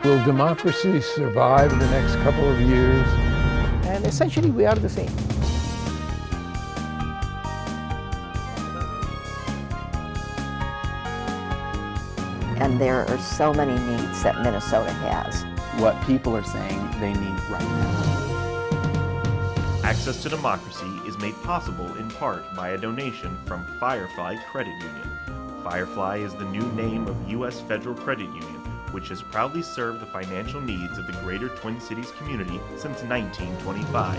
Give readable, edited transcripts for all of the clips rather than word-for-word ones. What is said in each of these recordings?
Will democracy survive in the next couple of years? And essentially we are the same. And there are so many needs that Minnesota has. What people are saying they need right now. Access to Democracy is made possible in part by a donation from Firefly Credit Union. Firefly is the new name of U.S. Federal Credit Union, which has proudly served the financial needs of the greater Twin Cities community since 1925.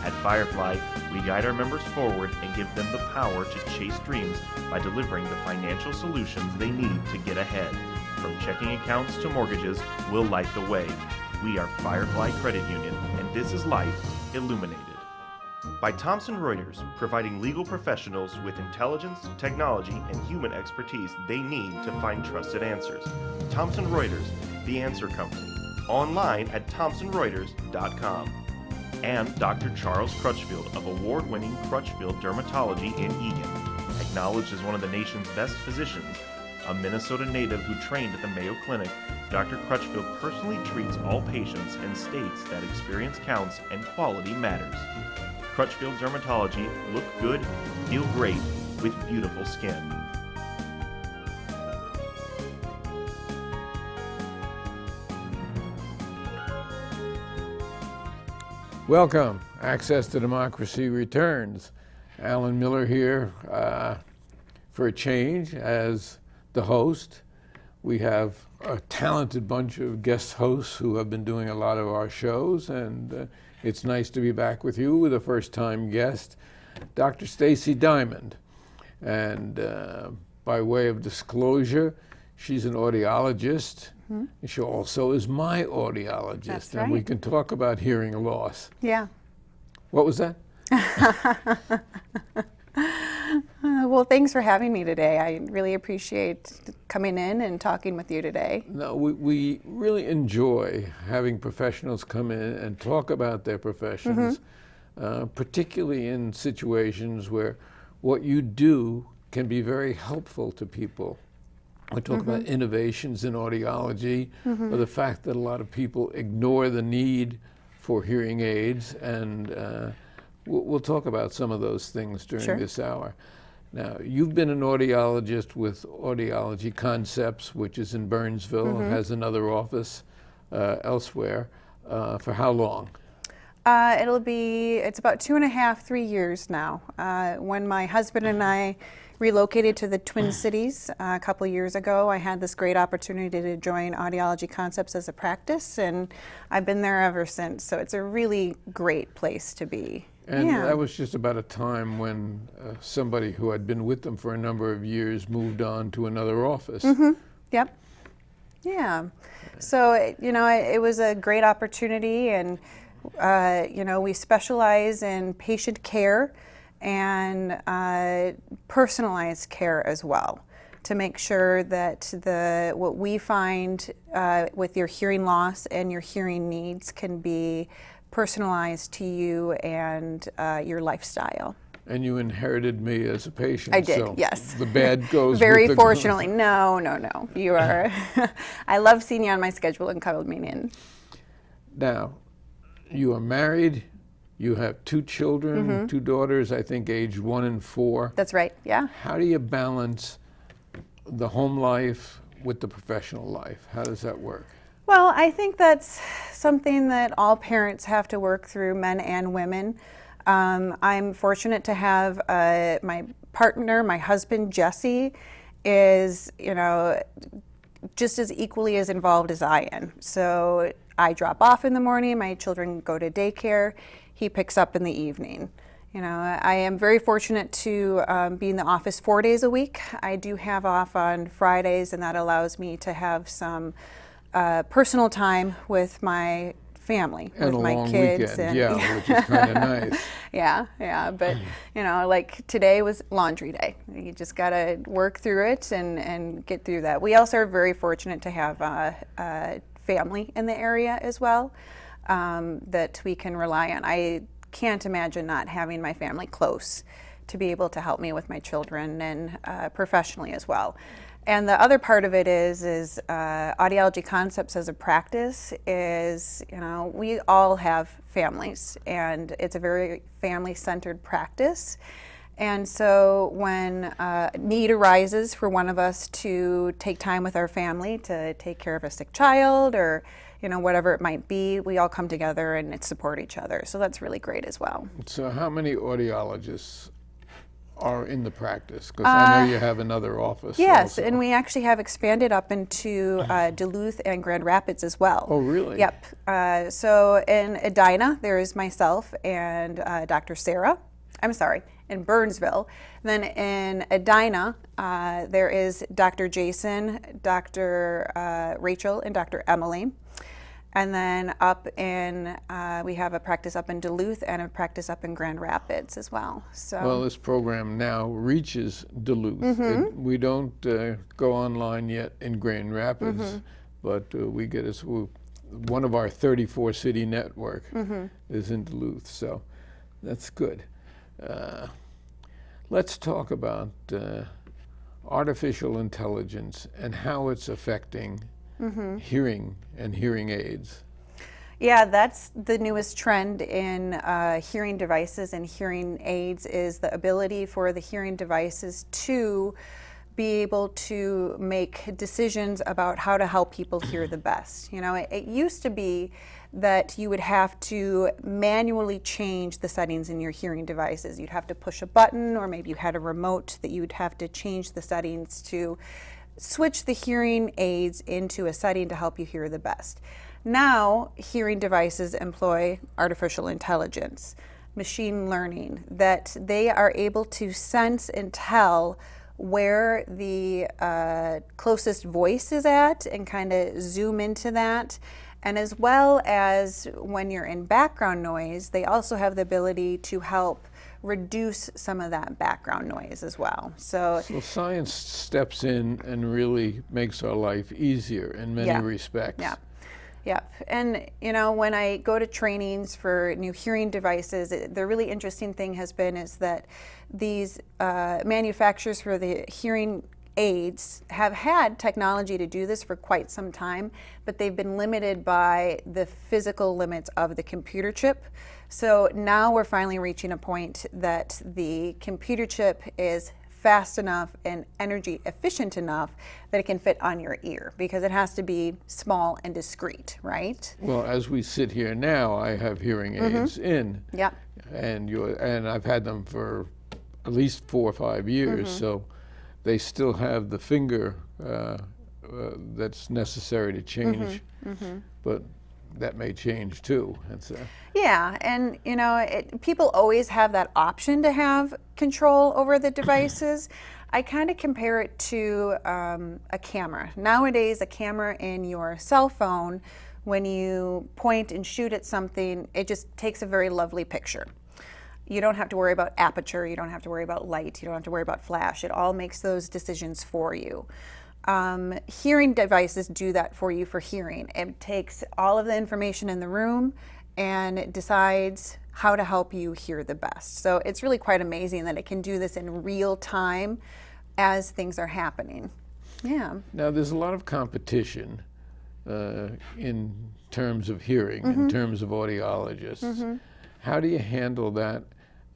At Firefly, we guide our members forward and give them the power to chase dreams by delivering the financial solutions they need to get ahead. From checking accounts to mortgages, we'll light the way. We are Firefly Credit Union, and this is life illuminated. By Thomson Reuters, providing legal professionals with intelligence, technology, and human expertise they need to find trusted answers. Thomson Reuters, the answer company. Online at thomsonreuters.com. And Dr. Charles Crutchfield of award-winning Crutchfield Dermatology in Eagan. Acknowledged as one of the nation's best physicians, a Minnesota native who trained at the Mayo Clinic, Dr. Crutchfield personally treats all patients and states that experience counts and quality matters. Crutchfield Dermatology, look good, feel great, with beautiful skin. Welcome. Access to Democracy returns. Alan Miller here for a change as the host. We have a talented bunch of guest hosts who have been doing a lot of our shows, and it's nice to be back with you with a first-time guest, Dr. Stacey Dimond. And by way of disclosure, she's an audiologist. Mm-hmm. She also is my audiologist. That's and right. we can talk about hearing loss. Yeah. What was that? Well, thanks for having me today. I really appreciate coming in and talking with you today. No, we really enjoy having professionals come in and talk about their professions, particularly in situations where what you do can be very helpful to people. I talk about innovations in audiology, or the fact that a lot of people ignore the need for hearing aids, and we'll talk about some of those things during this hour. Now, you've been an audiologist with Audiology Concepts, which is in Burnsville, has another office elsewhere. For how long? It's about 2.5, 3 years now. When my husband and I relocated to the Twin Cities a couple years ago, I had this great opportunity to join Audiology Concepts as a practice, and I've been there ever since. So it's a really great place to be. And that was just about a time when somebody who had been with them for a number of years moved on to another office. Yep. Yeah. So, it was a great opportunity, and, we specialize in patient care and personalized care as well, to make sure that what we find with your hearing loss and your hearing needs can be personalized to you and your lifestyle. And you inherited me as a patient. I did, so yes. The bad goes Very with the fortunately. No. You are. I love seeing you on my schedule and coming in. Now, you are married. You have 2 children, 2 daughters, I think aged 1 and 4. That's right, yeah. How do you balance the home life with the professional life? How does that work? Well, I think that's something that all parents have to work through, men and women. I'm fortunate to have my partner, my husband, Jesse, is, just as equally as involved as I am. So I drop off in the morning, my children go to daycare, he picks up in the evening. I am very fortunate to be in the office 4 days a week. I do have off on Fridays, and that allows me to have some personal time with my family, and with my long kids. Weekend, which is kind of nice. Yeah, but like today was laundry day. You just gotta work through it and get through that. We also are very fortunate to have a family in the area as well that we can rely on. I can't imagine not having my family close to be able to help me with my children and professionally as well. And the other part of it is Audiology Concepts as a practice is, we all have families, and it's a very family-centered practice. And so when need arises for one of us to take time with our family to take care of a sick child or, whatever it might be, we all come together and support each other. So that's really great as well. So how many audiologists are in the practice? Because I know you have another office. Yes, also. and we actually have expanded up into Duluth and Grand Rapids as well. Oh, really? Yep. So in Edina, there is myself and Dr. Sarah. I'm sorry, in Burnsville. Then in Edina, there is Dr. Jason, Dr. Rachel, and Dr. Emily. And then up in, we have a practice up in Duluth and a practice up in Grand Rapids as well. So. Well, this program now reaches Duluth. We don't go online yet in Grand Rapids, but we get one of our 34 city network is in Duluth, so that's good. Let's talk about artificial intelligence and how it's affecting hearing and hearing aids. Yeah, that's the newest trend in hearing devices and hearing aids is the ability for the hearing devices to be able to make decisions about how to help people hear the best. It used to be that you would have to manually change the settings in your hearing devices. You'd have to push a button, or maybe you had a remote that you would have to change the settings to switch the hearing aids into a setting to help you hear the best. Now, hearing devices employ artificial intelligence, machine learning, that they are able to sense and tell where the closest voice is at and kind of zoom into that. And as well as when you're in background noise, they also have the ability to help reduce some of that background noise as well. So science steps in and really makes our life easier in many respects. Yeah. Yep. And when I go to trainings for new hearing devices, the really interesting thing has been is that these manufacturers for the hearing aids have had technology to do this for quite some time, but they've been limited by the physical limits of the computer chip. So now we're finally reaching a point that the computer chip is fast enough and energy efficient enough that it can fit on your ear, because it has to be small and discreet, right? Well, as we sit here now, I have hearing aids in. Yeah. And I've had them for at least 4 or 5 years, so they still have the finger that's necessary to change, but that may change too. Yeah, and people always have that option to have control over the devices. I kind of compare it to a camera. Nowadays, a camera in your cell phone, when you point and shoot at something, it just takes a very lovely picture. You don't have to worry about aperture, you don't have to worry about light, you don't have to worry about flash. It all makes those decisions for you. Hearing devices do that for you for hearing. It takes all of the information in the room and it decides how to help you hear the best. So it's really quite amazing that it can do this in real time as things are happening. Yeah. Now, there's a lot of competition in terms of hearing, in terms of audiologists. How do you handle that?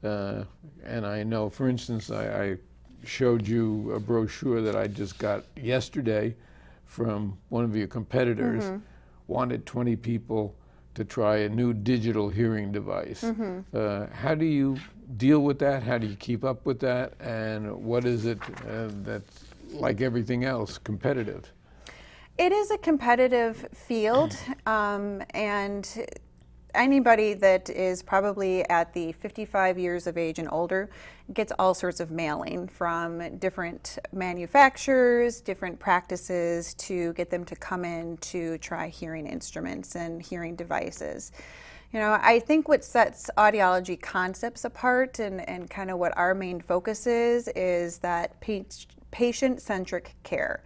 And I know, for instance, I showed you a brochure that I just got yesterday from one of your competitors, wanted 20 people to try a new digital hearing device. How do you deal with that? How do you keep up with that? And what is it that's, like everything else, competitive? It is a competitive field, and anybody that is probably at the 55 years of age and older gets all sorts of mailing from different manufacturers, different practices to get them to come in to try hearing instruments and hearing devices. I think what sets Audiology Concepts apart and kind of what our main focus is that patient-centric care.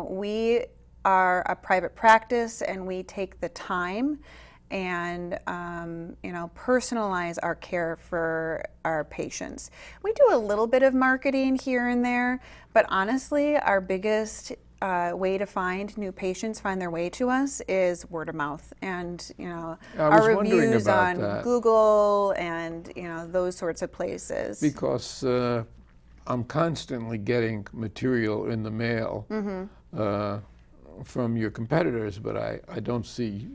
We are a private practice and we take the time and personalize our care for our patients. We do a little bit of marketing here and there, but honestly, our biggest way to find new patients find their way to us is word of mouth, and our reviews on Google and those sorts of places. Because I'm constantly getting material in the mail from your competitors, but I don't see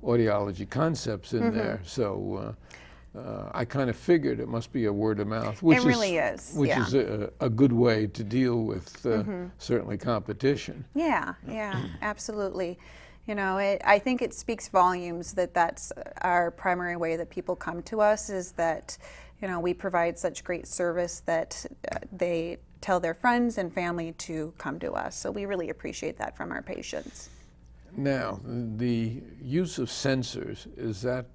Audiology Concepts in there, so I kind of figured it must be a word of mouth, which really is, which is a good way to deal with certainly competition. Yeah, absolutely. I think it speaks volumes that that's our primary way that people come to us, is that we provide such great service that they tell their friends and family to come to us. So we really appreciate that from our patients. Now, the use of sensors, is that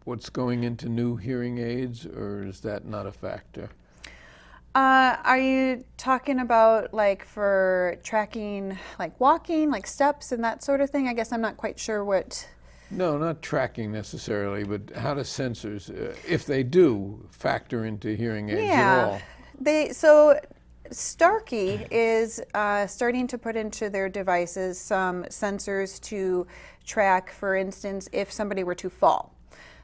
what's going into new hearing aids, or is that not a factor? Are you talking about like for tracking, like walking, like steps and that sort of thing? I guess I'm not quite sure what. No, not tracking necessarily, but how do sensors, if they do, factor into hearing aids at all? So Starkey is starting to put into their devices some sensors to track, for instance, if somebody were to fall.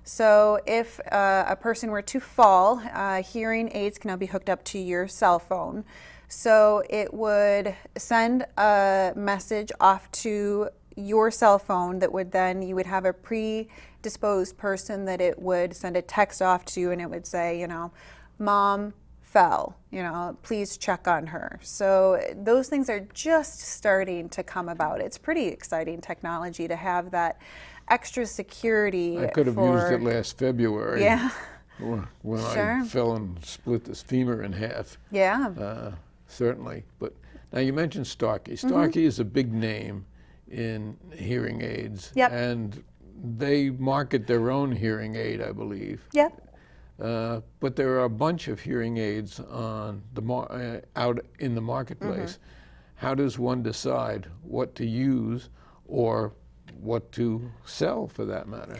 So if a person were to fall, hearing aids can now be hooked up to your cell phone. So it would send a message off to your cell phone that would then, you would have a predisposed person that it would send a text off to, and it would say, Mom fell, please check on her. So those things are just starting to come about. It's pretty exciting technology to have that extra security. I could have used it last February. Yeah. When Sure. I fell and split this femur in half. Yeah. Certainly. But now you mentioned Starkey. Starkey is a big name in hearing aids. Yep. And they market their own hearing aid, I believe. Yep. But there are a bunch of hearing aids on the out in the marketplace. How does one decide what to use or what to sell, for that matter?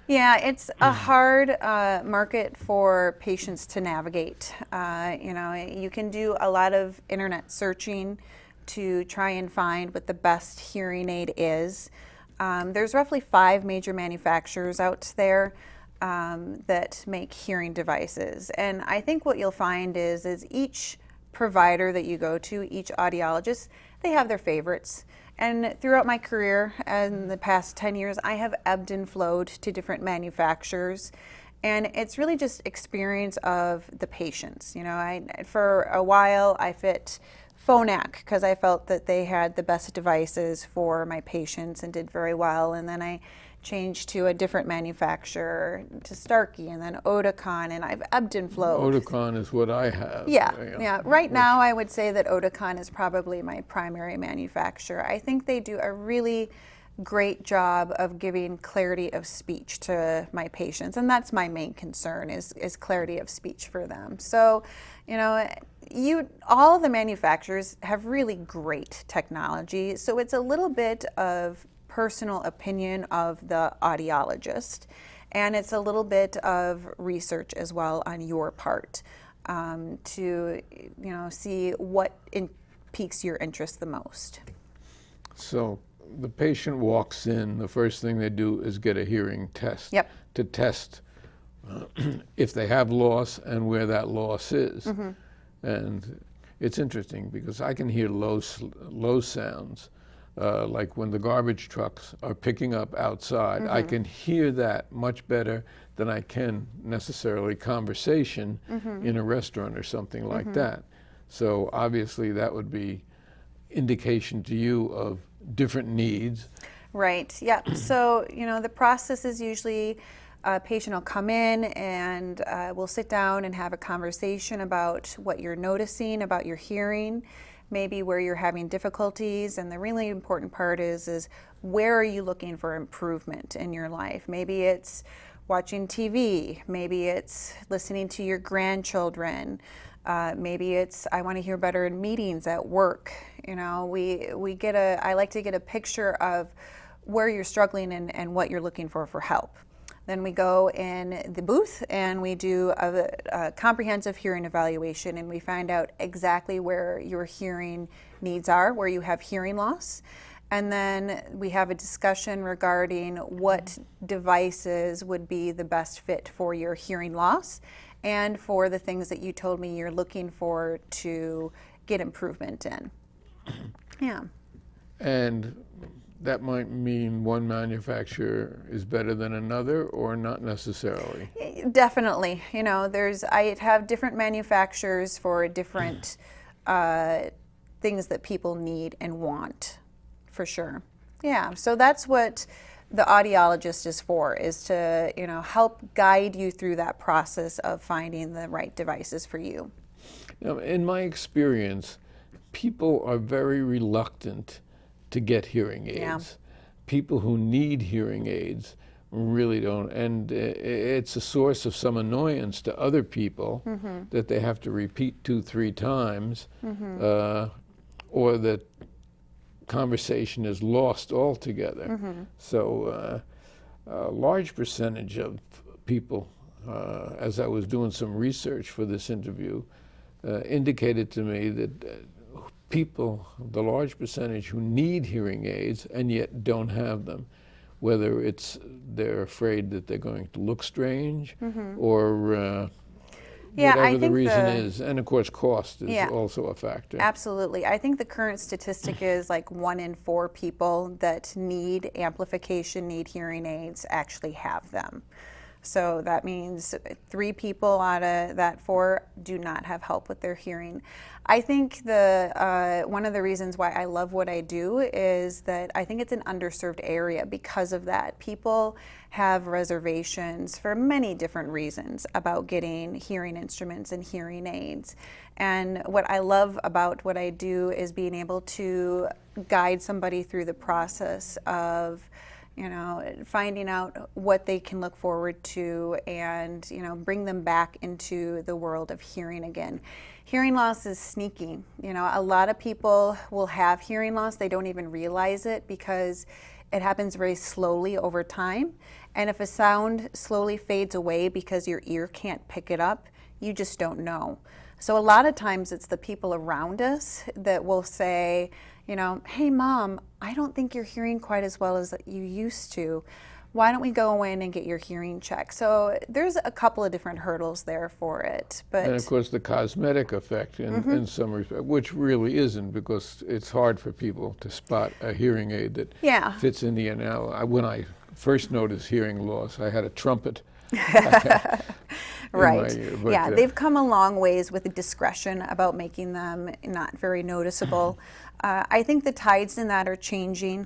Yeah, it's a hard market for patients to navigate. You can do a lot of internet searching to try and find what the best hearing aid is. There's roughly 5 major manufacturers out there that make hearing devices. And I think what you'll find is each provider that you go to, each audiologist, they have their favorites. And throughout my career, in the past 10 years, I have ebbed and flowed to different manufacturers. And it's really just experience of the patients. For a while, I fit Phonak because I felt that they had the best devices for my patients and did very well. And then I changed to a different manufacturer, to Starkey, and then Oticon, and I've ebbed and flowed. Oticon is what I have. Yeah. Right now, I would say that Oticon is probably my primary manufacturer. I think they do a really great job of giving clarity of speech to my patients, and that's my main concern is clarity of speech for them. So, all the manufacturers have really great technology, so it's a little bit of personal opinion of the audiologist, and it's a little bit of research as well on your part to see what piques your interest the most. So the patient walks in, the first thing they do is get a hearing test to test if they have loss and where that loss is. And it's interesting because I can hear low sounds. Like when the garbage trucks are picking up outside, I can hear that much better than I can necessarily conversation in a restaurant or something like that. So obviously that would be indication to you of different needs. Right, yeah. So, the process is usually a patient will come in and we'll sit down and have a conversation about what you're noticing about your hearing, maybe where you're having difficulties, and the really important part is where are you looking for improvement in your life? Maybe it's watching TV, maybe it's listening to your grandchildren, maybe it's I want to hear better in meetings at work. I like to get a picture of where you're struggling and what you're looking for help. Then we go in the booth and we do a comprehensive hearing evaluation, and we find out exactly where your hearing needs are, where you have hearing loss. And then we have a discussion regarding what devices would be the best fit for your hearing loss and for the things that you told me you're looking for to get improvement in. Yeah. And that might mean one manufacturer is better than another, or not necessarily? Definitely. You know, I have different manufacturers for different things that people need and want, for sure. Yeah, so that's what the audiologist is for, is to, you know, help guide you through that process of finding the right devices for you. Now, in my experience, people are very reluctant to get hearing aids. Yeah. People who need hearing aids really don't, and it's a source of some annoyance to other people that they have to repeat 2-3 times, or that conversation is lost altogether. So a large percentage of people, as I was doing some research for this interview, indicated to me that people, the large percentage who need hearing aids and yet don't have them, whether it's they're afraid that they're going to look strange, or Yeah, whatever I the think reason is. And of course, cost is Yeah. also a factor. Absolutely. I think the current statistic is like 1 in 4 people that need amplification, need hearing aids, actually have them. So that means 3 people out of that 4 do not have help with their hearing. I think one of the reasons why I love what I do is that I think it's an underserved area because of that. People have reservations for many different reasons about getting hearing instruments and hearing aids. And what I love about what I do is being able to guide somebody through the process of, you know, finding out what they can look forward to and, you know, bring them back into the world of hearing again. Hearing loss is sneaky. You know, a lot of people will have hearing loss. They don't even realize it because it happens very slowly over time. And if a sound slowly fades away because your ear can't pick it up, you just don't know. So a lot of times it's the people around us that will say, you know, hey mom, I don't think you're hearing quite as well as you used to. Why don't we go in and get your hearing checked? So there's a couple of different hurdles there for it. But And of course, the cosmetic effect in some respect, which really isn't, because it's hard for people to spot a hearing aid that Yeah. fits in the enamel. When I first noticed hearing loss, I had a trumpet. Right. Ear, but, Yeah, they've come a long ways with the discretion about making them not very noticeable. I think the tides in that are changing.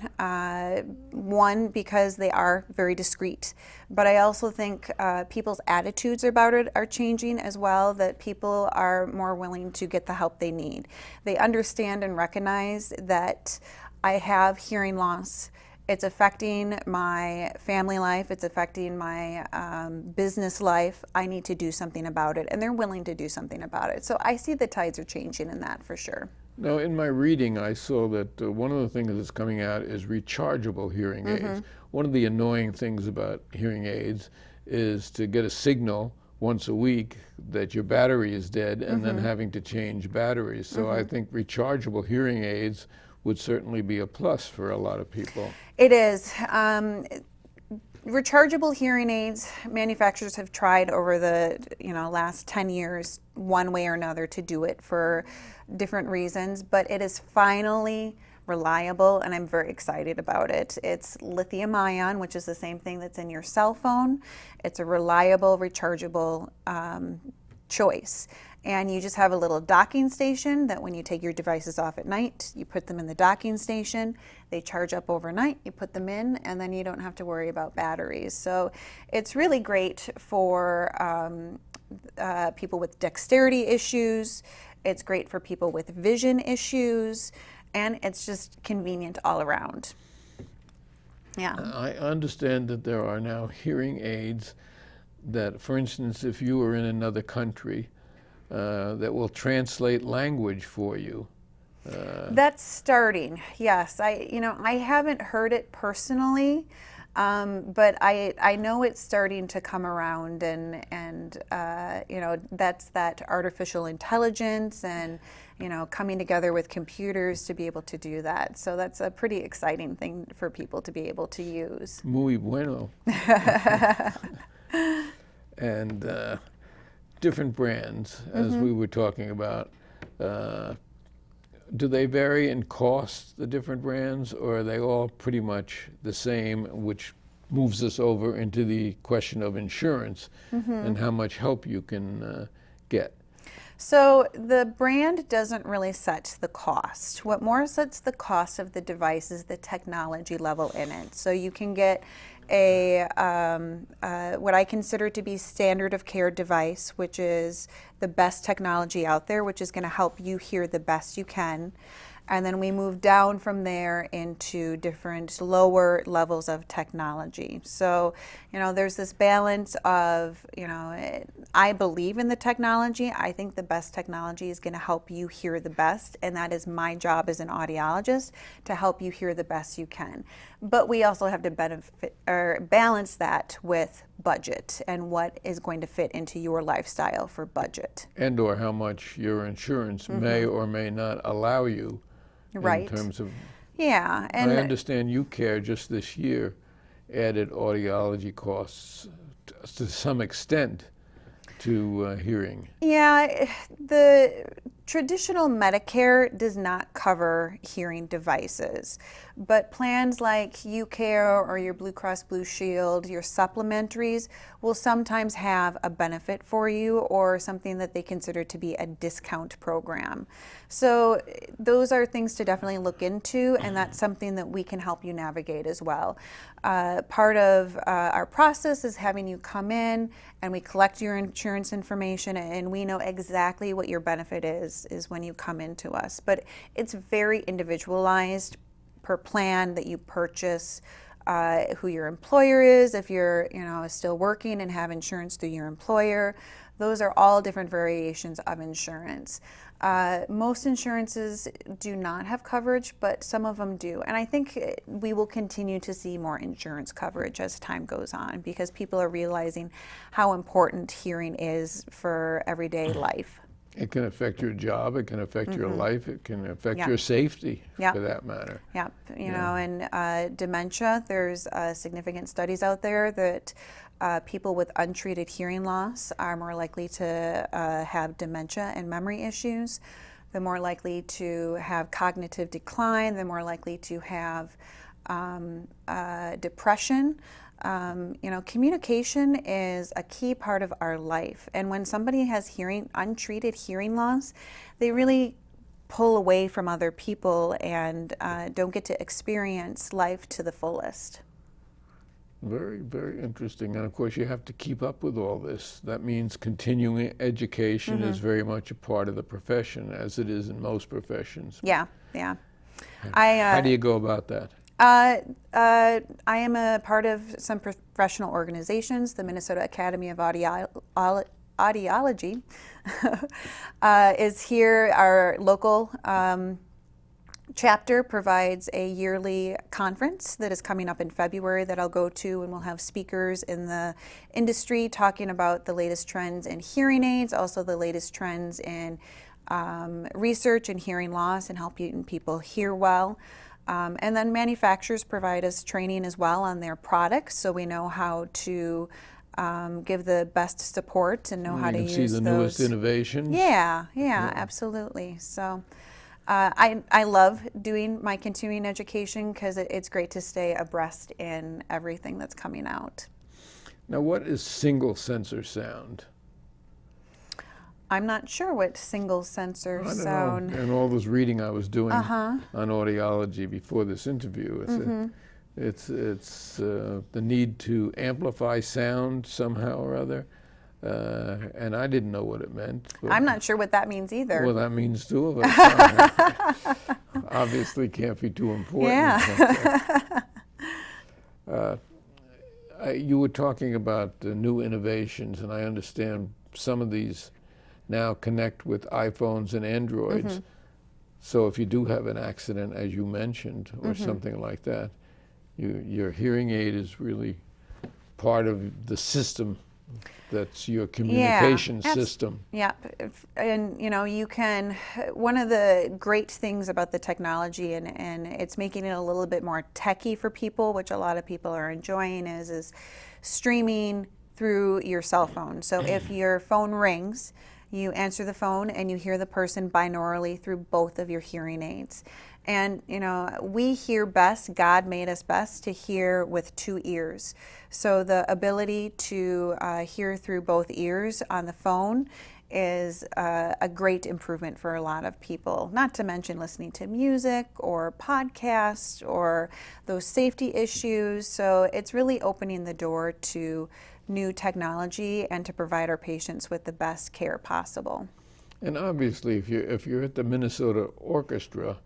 One, because they are very discreet, but I also think people's attitudes about it are changing as well, that people are more willing to get the help they need. They understand and recognize that I have hearing loss. It's affecting my family life, it's affecting my business life. I need to do something about it, and they're willing to do something about it. So I see the tides are changing in that for sure. Now, in my reading, I saw that one of the things that's coming out is rechargeable hearing aids. One of the annoying things about hearing aids is to get a signal once a week that your battery is dead and then having to change batteries. So I think rechargeable hearing aids would certainly be a plus for a lot of people. It is. Rechargeable hearing aids, manufacturers have tried over the last 10 years one way or another to do it for different reasons, but it is finally reliable and I'm very excited about it. It's lithium ion, which is the same thing that's in your cell phone. It's a reliable, rechargeable choice. And you just have a little docking station that when you take your devices off at night, you put them in the docking station, they charge up overnight, you put them in, and then you don't have to worry about batteries. So it's really great for people with dexterity issues, it's great for people with vision issues, and it's just convenient all around. Yeah. I understand that there are now hearing aids that, for instance, if you were in another country, that will translate language for you That's starting. Yes, I haven't heard it personally, but I know it's starting to come around, and that's that artificial intelligence and coming together with computers to be able to do that. So that's a pretty exciting thing for people to be able to use. Muy bueno. And different brands, as we were talking about. Do they vary in cost, the different brands, or are they all pretty much the same, which moves us over into the question of insurance and how much help you can get? So the brand doesn't really set the cost. What more sets the cost of the device is the technology level in it. So you can get a what I consider to be standard of care device, which is the best technology out there, which is going to help you hear the best you can. And then we move down from there into different lower levels of technology. So, there's this balance of, I believe in the technology. I think the best technology is going to help you hear the best. And that is my job as an audiologist, to help you hear the best you can. But we also have to balance that with budget and what is going to fit into your lifestyle for budget. And or how much your insurance may or may not allow you. Right. In terms of, yeah, and I understand UCare just this year added audiology costs to some extent to hearing. Yeah, the traditional Medicare does not cover hearing devices, but plans like UCare or your Blue Cross Blue Shield, your supplementaries, will sometimes have a benefit for you or something that they consider to be a discount program. So those are things to definitely look into, and that's something that we can help you navigate as well. Part of our process is having you come in and we collect your insurance information, and we know exactly what your benefit is when you come into us. But it's very individualized per plan that you purchase, who your employer is, if you're still working and have insurance through your employer. Those are all different variations of insurance. Most insurances do not have coverage, but some of them do. And I think we will continue to see more insurance coverage as time goes on, because people are realizing how important hearing is for everyday life. It can affect your job, it can affect your life, it can affect your safety, for that matter. Yeah, and dementia, there's significant studies out there that people with untreated hearing loss are more likely to have dementia and memory issues. They're more likely to have cognitive decline. They're more likely to have depression. Communication is a key part of our life. And when somebody has untreated hearing loss, they really pull away from other people and don't get to experience life to the fullest. Very, very interesting. And of course, you have to keep up with all this. That means continuing education is very much a part of the profession, as it is in most professions. Yeah. How do you go about that? I am a part of some professional organizations. The Minnesota Academy of Audiology is here. Our local chapter provides a yearly conference that is coming up in February that I'll go to, and we'll have speakers in the industry talking about the latest trends in hearing aids, also the latest trends in research and hearing loss, and helping people hear well. And then manufacturers provide us training as well on their products, so we know how to give the best support and know how to use those. You can see the newest innovations. Yeah, absolutely. So I love doing my continuing education because it's great to stay abreast in everything that's coming out. Now, what is single sensor sound? I'm not sure what single sensor I don't sound. know. And all this reading I was doing on audiology before this interview, it's the need to amplify sound somehow or other. And I didn't know what it meant. I'm not sure what that means either. Well, that means two of us. Obviously can't be too important. Yeah. You were talking about the new innovations, and I understand some of these now connect with iPhones and Androids. So if you do have an accident, as you mentioned, or something like that, your hearing aid is really part of the system that's your communication system. Yeah, and you know, you can, one of the great things about the technology, and it's making it a little bit more techy for people, which a lot of people are enjoying, is streaming through your cell phone. So if your phone rings, you answer the phone and you hear the person binaurally through both of your hearing aids. And you know, we hear best, God made us best to hear with two ears. So the ability to hear through both ears on the phone is a great improvement for a lot of people, not to mention listening to music or podcasts or those safety issues. So it's really opening the door to new technology and to provide our patients with the best care possible. And obviously, if you're at the Minnesota Orchestra,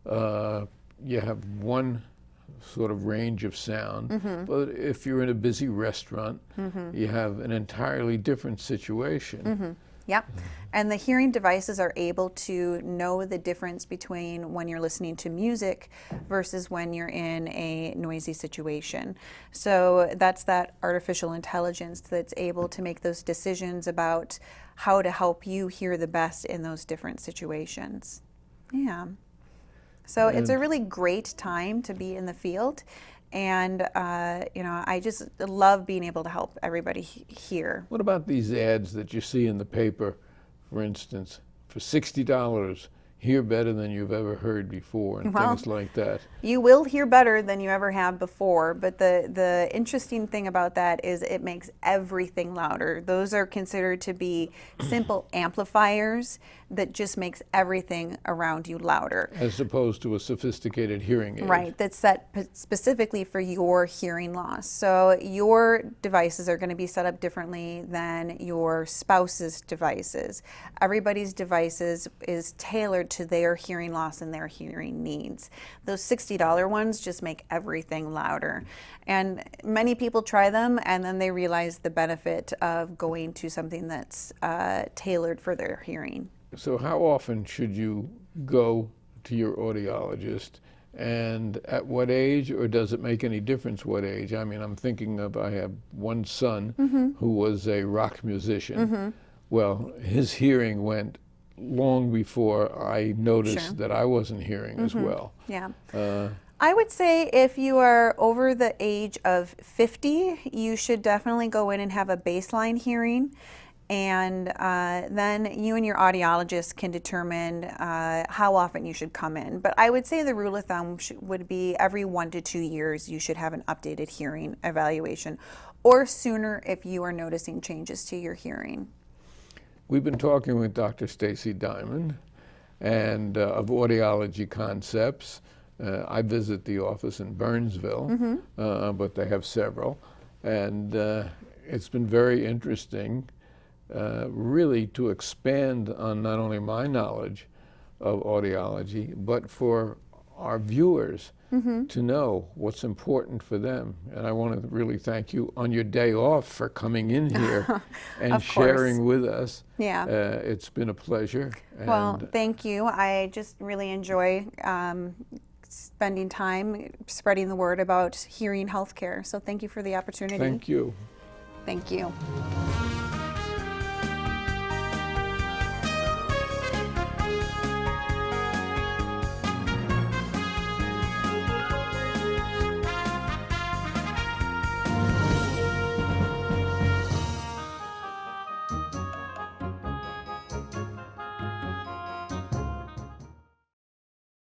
you have one sort of range of sound, but if you're in a busy restaurant, you have an entirely different situation. Yep. And the hearing devices are able to know the difference between when you're listening to music versus when you're in a noisy situation. So that's that artificial intelligence that's able to make those decisions about how to help you hear the best in those different situations. Yeah. So it's a really great time to be in the field. And, you know, I just love being able to help everybody hear. What about these ads that you see in the paper, for instance, for $60, hear better than you've ever heard before, and things like that? You will hear better than you ever have before, but the interesting thing about that is it makes everything louder. Those are considered to be simple amplifiers that just makes everything around you louder. As opposed to a sophisticated hearing aid. Right, that's set specifically for your hearing loss. So your devices are going to be set up differently than your spouse's devices. Everybody's devices is tailored to their hearing loss and their hearing needs. Those $60 ones just make everything louder. And many people try them and then they realize the benefit of going to something that's tailored for their hearing. So how often should you go to your audiologist, and at what age, or does it make any difference what age? I mean, I'm thinking of, I have one son who was a rock musician. Well, his hearing went long before I noticed that I wasn't hearing as well. Yeah. I would say if you are over the age of 50, you should definitely go in and have a baseline hearing. And then you and your audiologist can determine how often you should come in. But I would say the rule of thumb would be every 1 to 2 years you should have an updated hearing evaluation, or sooner if you are noticing changes to your hearing. We've been talking with Dr. Stacey Dimond and of Audiology Concepts. I visit the office in Burnsville, but they have several. And it's been very interesting really to expand on not only my knowledge of audiology, but for our viewers to know what's important for them. And I want to really thank you on your day off for coming in here and sharing with us. Yeah. It's been a pleasure. Well, thank you. I just really enjoy spending time spreading the word about hearing healthcare. So thank you for the opportunity. Thank you. Thank you.